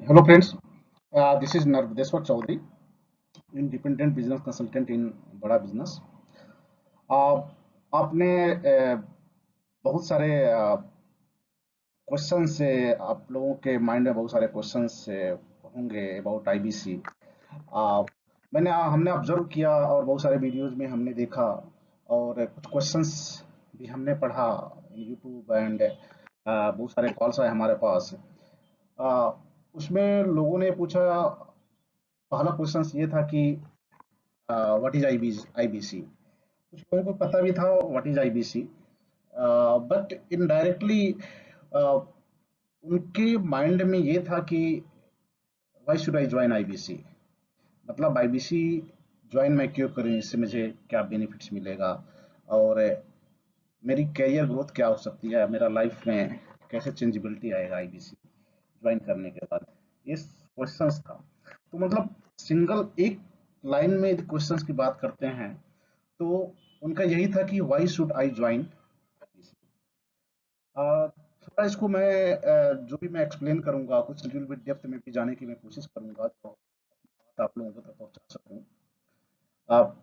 Hello friends, this is Narvadeswar Chaudhary, independent business consultant in बड़ा business. आपने बहुत सारे क्वेश्चन से आप लोगों के माइंड में बहुत सारे क्वेश्चन से होंगे अबाउट आईबीसी। हमने ऑब्जर्व किया और बहुत सारे वीडियोज में हमने देखा और कुछ क्वेश्चंस भी हमने पढ़ा यूट्यूब एंड बहुत सारे कॉल्स आए हमारे पास। आ, उसमें लोगों ने पूछा। पहला क्वेश्चन ये था कि व्हाट इज आईबीसी। कुछ लोगों को पता भी था what is IBC, but indirectly उनके माइंड में ये था कि why should I join IBC, मतलब आईबीसी ज्वाइन मैं क्यों करूं, इससे मुझे क्या बेनिफिट्स मिलेगा और मेरी कैरियर ग्रोथ क्या हो सकती है, मेरा लाइफ में कैसे चेंजेबिलिटी आएगा आईबीसी ज्वाइन करने के बाद। ये क्वेश्चंस था। तो मतलब सिंगल एक लाइन में क्वेश्चंस की बात करते हैं तो उनका यही था कि व्हाई शुड आई ज्वाइन। थोड़ा इसको मैं जो भी मैं एक्सप्लेन करूंगा कुछ लिटिल बिट डेप्थ में भी जाने की मैं कोशिश करूंगा तो बात आप लोगों तक पहुंचा सकूं। आप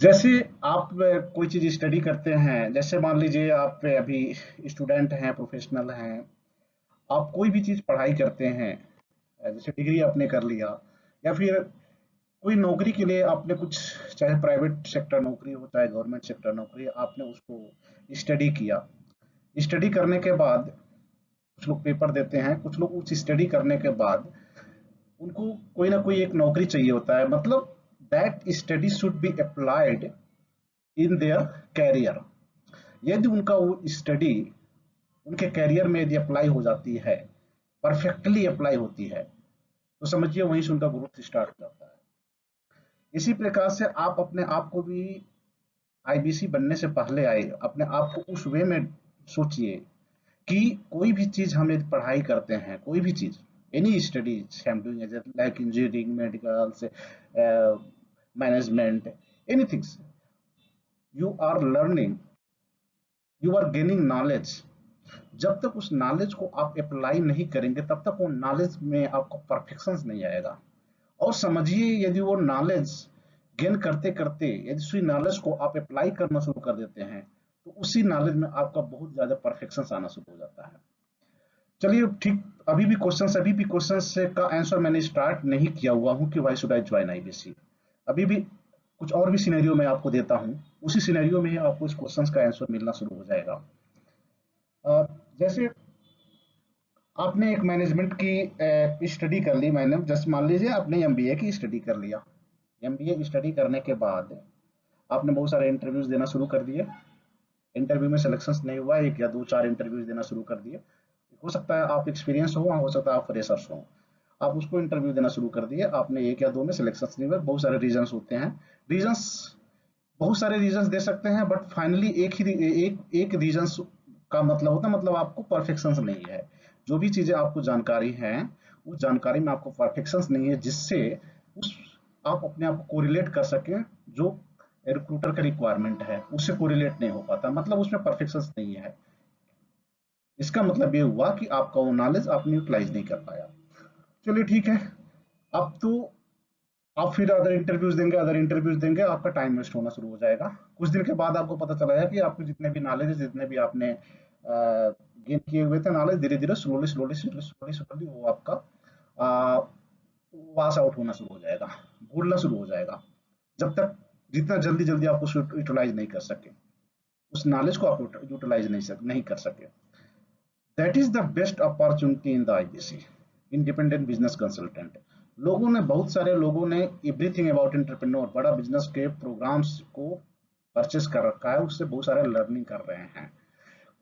जैसे आप कोई चीज स्टडी करते हैं, जैसे मान लीजिए आप अभी स्टूडेंट हैं, प्रोफेशनल हैं, आप कोई भी चीज पढ़ाई करते हैं, जैसे डिग्री आपने कर लिया या फिर कोई नौकरी के लिए आपने कुछ, चाहे प्राइवेट सेक्टर नौकरी हो चाहे गवर्नमेंट सेक्टर नौकरी, आपने उसको स्टडी किया। स्टडी करने के बाद कुछ लोग पेपर देते हैं, कुछ लोग उस स्टडी करने के बाद उनको कोई ना कोई एक नौकरी चाहिए होता है, मतलब that study should be applied in their career. यदि उनका वो स्टडी उनके कैरियर में यदि अप्लाई हो जाती है, परफेक्टली अप्लाई होती है, तो समझिए वहीं से उनका ग्रोथ स्टार्ट हो जाता है। इसी प्रकार से आप अपने आप को भी आईबीसी बनने से पहले आए अपने आप को उस वे में सोचिए कि कोई भी चीज हम यदि पढ़ाई करते हैं, कोई भी चीज, एनी स्टडीज हम डूइंग लाइक इंजीनियरिंग, मेडिकल से management, anything, you are learning, you are gaining knowledge. जब तक उस नॉलेज को आप अप्लाई नहीं करेंगे तब तक वो नॉलेज में आपको परफेक्शन नहीं आएगा। और समझिए यदि वो नॉलेज गेन करते करते यदि उसी नॉलेज को आप अप्लाई करना शुरू कर देते हैं तो उसी नॉलेज में आपका बहुत ज्यादा परफेक्शन आना शुरू हो जाता है। चलिए ठीक, अभी भी क्वेश्चन का आंसर मैंने स्टार्ट नहीं किया हुआ हूँ कि why should I join IBC. अभी भी कुछ और भी सिनेरियो मैं आपको देता हूँ, उसी सिनेरियो में ही आपको इस क्वेश्चन का आंसर मिलना शुरू हो जाएगा। जैसे आपने एक मैनेजमेंट की स्टडी कर ली, मैंने जस्ट मान लीजिए आपने एमबीए की स्टडी कर लिया। एमबीए स्टडी करने के बाद आपने बहुत सारे इंटरव्यूज देना शुरू कर दिए। इंटरव्यू में सिलेक्शन नहीं हुआ, एक या दो चार इंटरव्यूज देना शुरू कर दिए। हो सकता है आप एक्सपीरियंस हो सकता है आप फ्रेशर्स हो। आप उसको इंटरव्यू देना शुरू कर दिए, आपने एक या दो में सिलेक्शन नहीं हुआ, बहुत सारे रीजंस होते हैं। रीजंस बहुत सारे रीजंस दे सकते हैं, बट फाइनली एक रीजंस का मतलब होता है, मतलब आपको परफेक्शन नहीं है। जो भी चीजें आपको जानकारी हैं उस जानकारी में आपको परफेक्शन नहीं है, जिससे उस आप अपने आप को कोरिलेट कर सकें जो रिक्रूटर का रिक्वायरमेंट है उससे कोरिलेट नहीं हो पाता, मतलब उसमें परफेक्शन नहीं है। इसका मतलब ये हुआ कि आपका वो नॉलेज आपने यूटिलाइज नहीं कर पाया। चलिए ठीक है। अब तो आप फिर अदर इंटरव्यूज देंगे, आपका टाइम वेस्ट होना शुरू हो जाएगा। कुछ दिन के बाद आपको पता चला है कि आपको जितने भी नॉलेज है, जितने भी आपने गेन किए हुए थे नॉलेज, धीरे धीरे slowly slowly slowly slowly slowly वो आपका वाश आउट होना शुरू हो जाएगा, भूलना शुरू हो जाएगा। जब तक जितना जल्दी जल्दी आप उसको यूटिलाइज नहीं कर सके, उस नॉलेज को आप यूटिलाइज नहीं कर सके। That is the best opportunity in the IBC, independent business consultant. लोगों ने, बहुत सारे लोगों ने एवरीथिंग अबाउट एंटरप्रेन्योर, बड़ा बिजनेस के प्रोग्राम्स को परचेस कर रखा है, उससे बहुत सारे लर्निंग कर रहे हैं।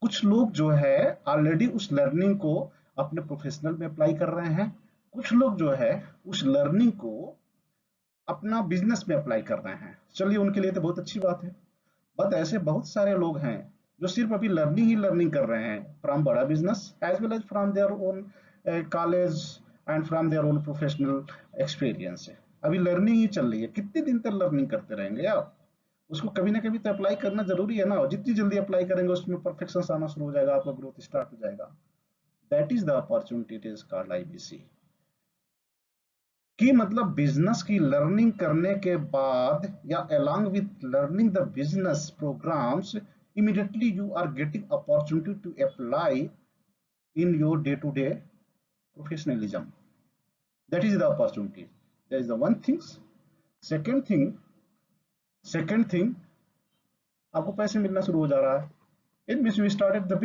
कुछ लोग जो है ऑलरेडी उस लर्निंग को अपने प्रोफेशनल में अप्लाई कर रहे हैं, कुछ लोग जो है उस लर्निंग को अपना बिजनेस में अप्लाई कर रहे हैं। चलिए उनके लिए तो बहुत अच्छी बात है। बट ऐसे बहुत सारे लोग हैं जो सिर्फ अभी लर्निंग ही लर्निंग कर रहे हैं फ्रॉम बड़ा business as well as from their own college and from their own professional experience. अभी लर्निंग ही चल रही है, कितने दिन तक लर्निंग करते रहेंगे आप? उसको कभी ना कभी तो अप्लाई करना जरूरी है ना, और जितनी जल्दी अप्लाई करेंगे उसमें परफेक्शन आना शुरू हो जाएगा, आपका ग्रोथ स्टार्ट हो जाएगा। That is the opportunity, it is called IBC. कि मतलब बिजनेस की लर्निंग करने के बाद या along with learning the business programs, immediately you are getting opportunity to apply in your day to day professionalism. That is the opportunity. That is the one thing. Second thing, आपको पैसे मिलना शुरू हो जा रहा है। It means you started the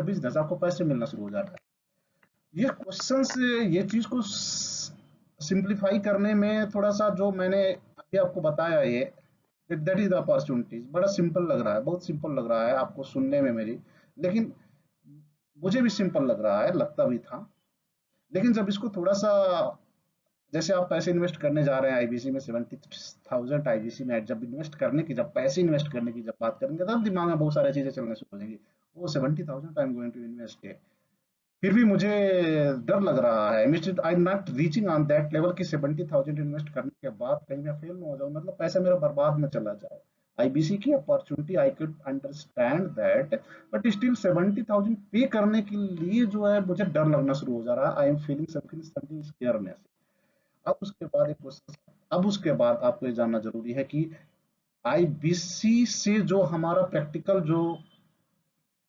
business, आपको पैसे मिलना शुरू हो जा रहा है। ये क्वेश्चन से ये चीज को सिंप्लीफाई करने में थोड़ा सा जो मैंने अभी आपको बताया, ये दैट इज द अपॉर्चुनिटीज, बड़ा सिंपल लग रहा है, बहुत सिंपल लग रहा है आपको सुनने में मेरी, लेकिन मुझे भी सिंपल लग रहा है, लगता भी था। लेकिन जब इसको थोड़ा सा, जैसे आप पैसे इन्वेस्ट करने जा रहे हैं आईबीसी में 70,000 आईबीसी में, जब इन्वेस्ट करने की, जब पैसे इन्वेस्ट करने की जब बात करेंगे, तब दिमाग में बहुत सारी चीजें चलने शुरू हो जाएंगी। वो 70,000 I am going to invest है, फिर भी मुझे डर लग रहा है, I am not reaching on that level कि 70,000 इन्वेस्ट करने के बाद कहीं मैं फेल ना हो जाऊं, मतलब पैसा मेरा बर्बाद में चला जाए। आईबीसी की opportunity I could understand that, but still 70,000 पे करने के लिए जो है मुझे डर लगना शुरू हो जा रहा है। I am feeling something scareness. अब उसके बाद आपको ये जानना जरूरी है कि आईबीसी से जो हमारा प्रैक्टिकल जो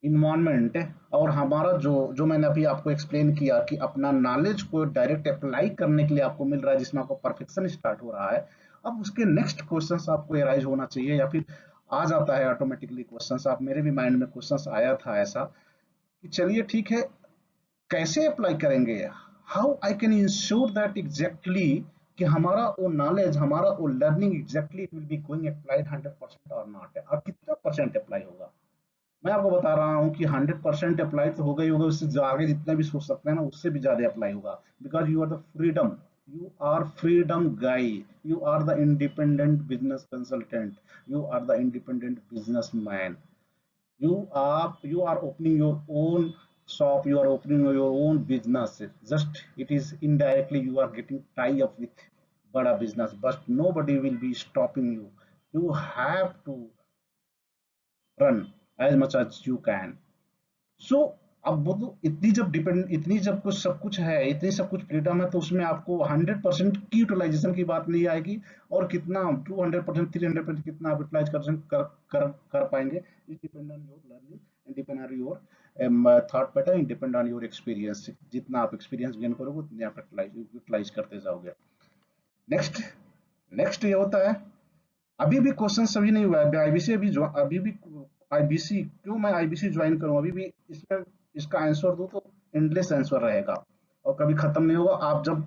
इन्वायरमेंट है, और हमारा जो जो मैंने अभी आपको एक्सप्लेन किया कि अपना नॉलेज को डायरेक्ट अप्लाई करने के लिए आपको मिल रहा है, जिसमें आपको परफेक्शन स्टार्ट हो रहा है। अब उसके नेक्स्ट क्वेश्चंस आपको एराइज होना चाहिए, या फिर आ जाता है ऑटोमेटिकली क्वेश्चंस। आप मेरे भी माइंड में क्वेश्चंस आया था ऐसा कि चलिए ठीक है, कैसे अप्लाई करेंगे, how I can ensure that exactly कि हमारा वो नॉलेज, हमारा वो learning exactly it will be going applied 100% और नॉट है, और कितना परसेंट अप्लाई होगा। मैं आपको बता रहा हूँ कि 100% अप्लाई तो होगा ही होगा, उससे आगे जितना भी सोच सकते हैं ना, उससे भी ज्यादा अप्लाई होगा। Because you are the freedom, you are freedom guy, you are the independent business consultant, you are the independent businessman. You are opening your own shop, you are opening your own business. Just it is indirectly you are getting tie up with bada business, but nobody will be stopping you. You have to run as much as you can. सो अब वो तो इतनी जब कुछ सब कुछ है, इतनी सब कुछ फ्रीडम है, तो उसमें आपको 100% की यूटिलाइजेशन की बात नहीं आएगी, और कितना 200%, 300% कितना आप यूटिलाइज कर पाएंगे, it depend on your learning, depend on your thought pattern, depend on your experience. जितना आप एक्सपीरियंस गेन करोगे उतने आप यूटिलाइज करते जाओगे। नेक्स्ट नेक्स्ट ये होता है, अभी भी क्वेश्चन सभी नहीं हुआ है आईबीसी, अभी भी आईबीसी क्यों मैं आईबीसी ज्वाइन करूं, अभी भी इसमें इसका आंसर दो तो एंडलेस आंसर रहेगा और कभी खत्म नहीं होगा। आप जब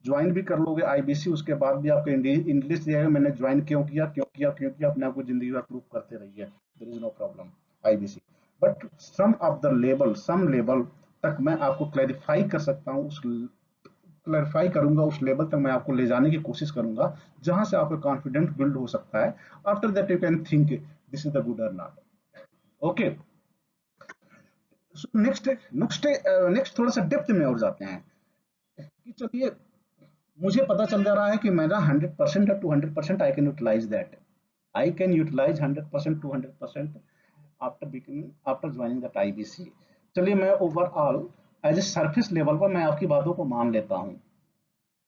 ज्वाइन भी कर लोगे आईबीसी, उसके बाद भी आपको इंग्लिश रहेगा, मैंने ज्वाइन क्यों किया, अपने आप को जिंदगी भर प्रूव करते रहिए, there is no problem IBC. But some level तक मैं आपको क्लैरिफाई कर सकता हूँ, उस क्लैरिफाई करूंगा, उस लेवल तक मैं आपको ले जाने की कोशिश करूंगा जहां से आपका कॉन्फिडेंस बिल्ड हो सकता है। After that you can think this is the good और नॉट। ओके, नेक्स्ट थोड़ा सा डेप्थ में और जाते हैं कि चलिए, मुझे पता चल जा रहा है कि मेरा 100% या 200% I can utilise that, I can utilise 100% 200% after joining that IBC. चलिए, मैं overall as a surface level पर मैं आपकी बातों को मान लेता हूँ,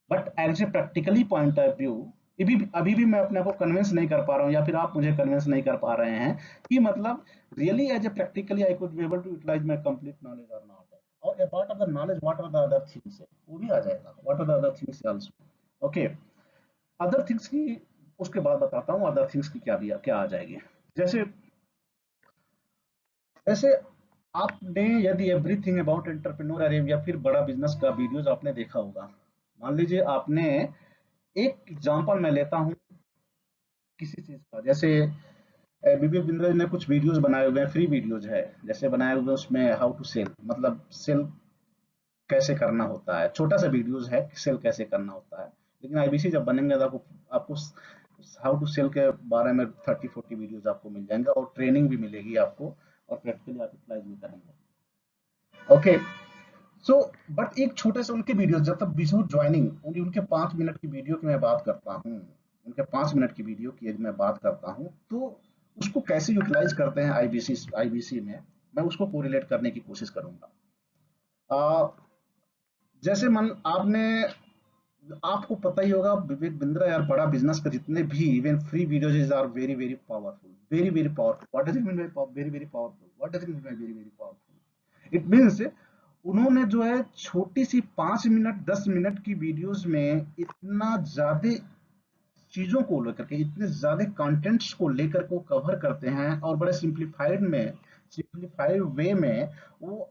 but as a practically point of view अभी भी मैं अपने आप को कन्विंस नहीं कर पा रहा हूँ, या फिर आप मुझे कन्विंस नहीं कर पा रहे हैं कि मतलब really as a practically I could be able to utilize my complete knowledge और नॉट। और a part of the knowledge what are the other things, वो भी आ जाएगा, what are the other things also. Okay, other things की उसके बाद बताता हूँ, अदर थिंग्स की क्या आ जाएगी। जैसे जैसे आपने यदि एवरीथिंग अबाउट एंटरप्रेन्योर अरे या फिर बड़ा बिजनेस का वीडियोस आपने देखा होगा, मान लीजिए आपने, एक एग्जांपल मैं लेता हूं किसी चीज का, जैसे बीबी बिंद्रा ने कुछ वीडियोस बनाए हुए हैं, फ्री वीडियोस है, जैसे बनाए हुए उसमें हाउ टू सेल, मतलब सेल कैसे करना होता है, छोटा सा वीडियोस है सेल कैसे करना होता है। लेकिन आईबीसी जब बनेंगे तो आपको हाउ टू सेल के बारे में 30-40 वीडियोस आपको मिल जाएंगे, और ट्रेनिंग भी मिलेगी आपको, और प्रैक्टिकली आप अप्लाई भी करेंगे। ओके, सो बट एक छोटे से उनके वीडियो, जब तक बिफोर ज्वाइनिंग उनके 5 मिनट की वीडियो की मैं बात करता हूँ, उनके 5 मिनट की वीडियो की यदि मैं बात करता हूँ, तो उसको कैसे यूटिलाइज करते हैं आईबीसी में। मैं उसको कोरिलेट करने की कोशिश करूंगा। आ, जैसे मन आपने आपको पता ही होगा विवेक बिंद्रा यार, बड़ा बिजनेस का जितने भी even free videos are very very powerful, very very powerful. What does it mean by very very powerful? What does it mean by very very powerful? It means उन्होंने जो है छोटी सी 5 मिनट 10 मिनट की videos में इतना ज्यादा चीजों को लेकर के, इतने ज्यादा कंटेंट्स को लेकर को कवर करते हैं और बड़े सिंप्लीफाइड वे में वो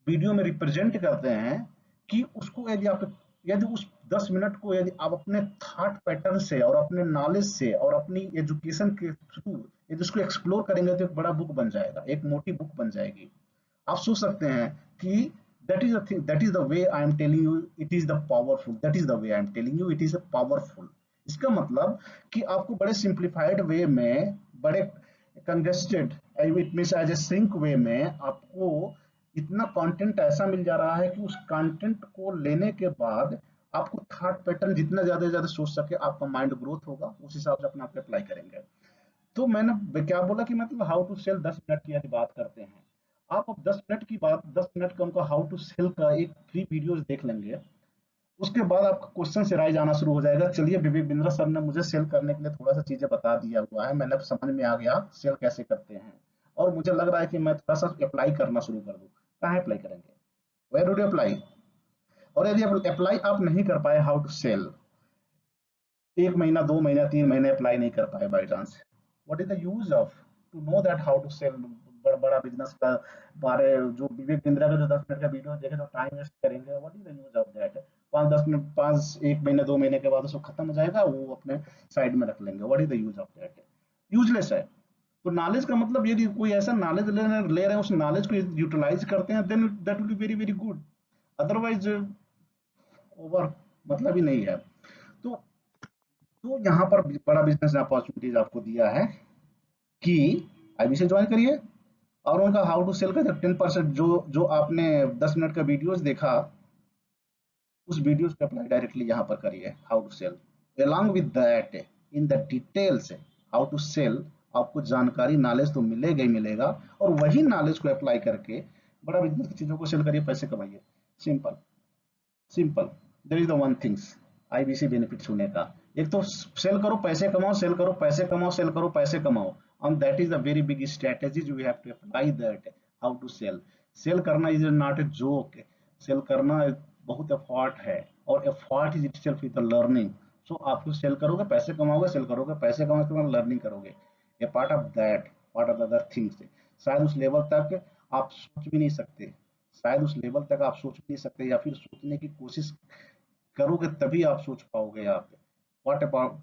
वीडियो में रिप्रेजेंट करते हैं कि उसको यदि उस 10 मिनट को यदि आप अपने थॉट पैटर्न से और अपने नॉलेज से और अपनी एजुकेशन के थ्रू यदि उसको एक्सप्लोर करेंगे तो एक बड़ा बुक बन जाएगा, एक मोटी बुक बन जाएगी। आप सोच सकते हैं कि that is the way I am telling you it is the powerful, that is the way I am telling you it is the powerful. इसका मतलब कि आपको बड़े सिंप्लीफाइड वे में, बड़े congested, it means as a sync way में आपको इतना कंटेंट ऐसा मिल जा रहा है कि उस कंटेंट को लेने के बाद आपको थॉट पैटर्न जितना ज्यादा से ज्यादा सोच सके, आपका माइंड ग्रोथ होगा, उस हिसाब से अपने आप अप्लाई करेंगे। तो मैंने क्या बोला कि मतलब हाउ टू सेल 10 मिनट की यदि बात करते हैं, आप अब 10 मिनट की बात, 10 मिनट का उनका हाउ टू सेल का एक फ्री वीडियोस देख लेंगे। उसके बाद आपका क्वेश्चन से राइज आना शुरू हो जाएगा, चलिए विवेक बिंद्रा सर ने मुझे सेल करने के लिए थोड़ा सा चीजें बता दिया हुआ है, मैंने समझ में आ गया सेल कैसे करते हैं, और मुझे लग रहा है कि मैं थोड़ा सा अप्लाई करना शुरू कर दूं। कहाँ अप्लाई करेंगे? Where would you apply? और यदि अप्लाई आप नहीं कर पाए हाउ टू सेल, 1 महीना 2 महीना 3 महीने अप्लाई नहीं कर पाए by chance, what is the use of to know that how to sell बड़ा बिजनेस का बारे? जो विवेक बिंद्रा का जो 10 मिनट का वीडियो देखे तो टाइम वेस्ट करेंगे, what is the use of that? 5 10 minute, 1 महीने 2 महीने के बाद उसको खत्म हो जाएगा, वो अपने साइड में रख लेंगे। What is the use of that? Useless है। तो नॉलेज का मतलब यदि कोई ऐसा नॉलेज ले रहे हैं, उस नॉलेज को यूटिलाइज करते हैं, then that will be very very good. Otherwise over मतलब ही नहीं है। तो यहाँ पर बड़ा बिजनेस अपॉर्चुनिटीज आपको दिया है कि आईबी से ज्वाइन करिए, और उनका हाउ टू सेल का जब 10% जो आपने 10 मिनट का वीडियोस देखा, उस वीडियोस को अप्लाई डायरेक्टली यहाँ पर करिए how to sell. Along with that in the details how to sell, आपको जानकारी नॉलेज तो मिलेगा ही मिलेगा, और वही नॉलेज को अप्लाई करके बड़ा बिजनेस की चीजों को सेल करिए, पैसे कमाइए। Simple simple. There is the one things IBC benefits होने का, एक तो सेल करो पैसे कमाओ, सेल करो पैसे कमाओ, सेल करो पैसे कमाओ, and that is the very big strategies we have to apply that how to sell। Sell करना is not a joke, sell करना बहुत एफर्ट है, और effort is itself is the learning. So आप सेल करोगे पैसे कमाओगे, सेल करोगे पैसे कमाओगे, लर्निंग करोगे, a part of that, part of the other things. शायद उस लेवल तक आप सोच भी नहीं सकते, शायद उस लेवल तक आप सोच भी नहीं सकते, या फिर सोचने की कोशिश करोगे तभी आप सोच पाओगे यहाँ पे। What about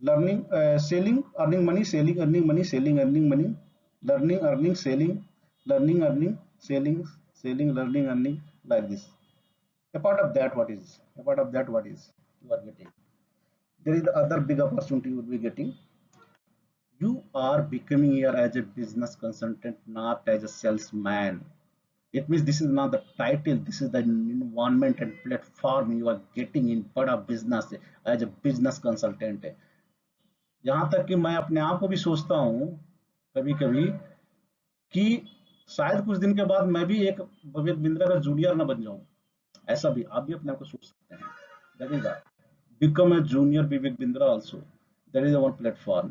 learning, selling earning money, selling earning money, selling earning money, learning earning selling, learning earning selling, selling learning earning, like this। A part of that, what is a part of that, what is you are getting? There is the other big opportunity you will be getting. You are becoming here as a business consultant, not as a salesman. It means this is not the title, this is the environment and platform you are getting in बड़ा business as a business consultant। यहाँ तक कि मैं अपने आप को भी सोचता हूँ कभी कभी कि शायद कुछ दिन के बाद मैं भी एक विवेक बिंद्रा का जूनियर ना बन जाऊं। ऐसा भी आप भी अपने आप को सोच सकते हैं। That is become a junior Vivek Bindra also। That is our platform।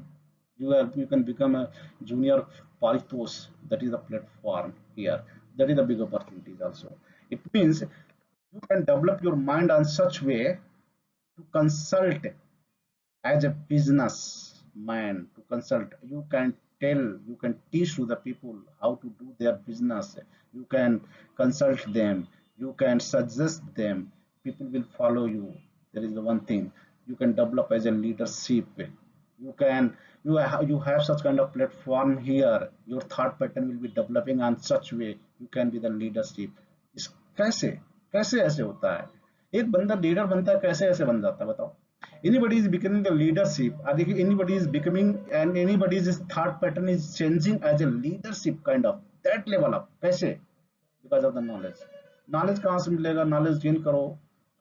You can become a junior Parithos। That is the platform here। That is the big opportunities also। It means you can develop your mind on such way to consult as a businessman, to consult. You can tell, you can teach to the people how to do their business, you can consult them, you can suggest them, people will follow you। There is the one thing you can develop as a leadership, you can, you have such kind of platform here, your thought pattern will be developing on such way you can be the leadership। इस कैसे कैसे ऐसे होता है? एक बंदा leader बनता है, कैसे ऐसे बन जाता है बताओ? Anybody is becoming the leadership, anybody is becoming, and anybody's thought pattern is changing as a leadership kind of that level up, कैसे? Because of the knowledge। Knowledge कहाँ से मिलेगा? नॉलेज गेन करो।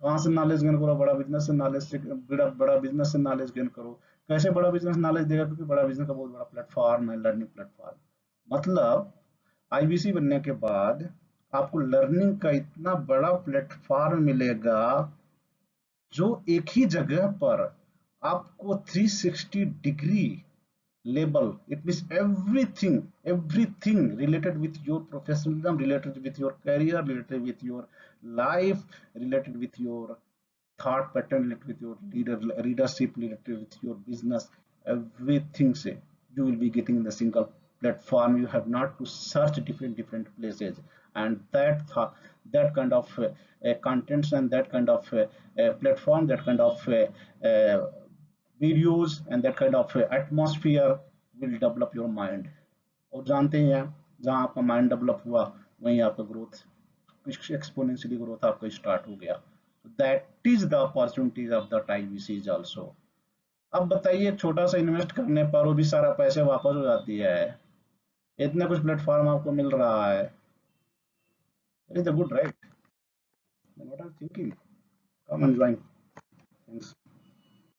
कहाँ से नॉलेज गेन करो? बड़ा business से नॉलेज से, बड़ा बिजनेस से नॉलेज गेन करो। कैसे बड़ा बिजनेस नॉलेज देगा? क्योंकि बड़ा बिजनेस का बहुत बड़ा प्लेटफॉर्म है, लर्निंग प्लेटफॉर्म। मतलब आईबीसी बनने के बाद आपको लर्निंग का इतना बड़ा प्लेटफॉर्म मिलेगा, जो एक ही जगह पर आपको 360 degree label. It means everything related with your professionalism, related with your career, related with your life, related with your thought pattern, related with your leadership, related with your business. Everything say you will be getting in the single platform. You have not to search different places, and that kind of contents, and that kind of platform, that kind of videos, and that kind of atmosphere will develop your mind. और जानते ही हैं, जहाँ आपका mind develop हुआ वहीं आपका growth, exponentially growth आपका start हो गया. That is the opportunities of the IBCs also. अब बताइए, एक छोटा सा इन्वेस्ट करने पर वो भी सारा पैसे वापस हो जाती है, इतना कुछ प्लेटफॉर्म आपको मिल रहा है. It is a good, right? What are thinking? Come and join. Thanks.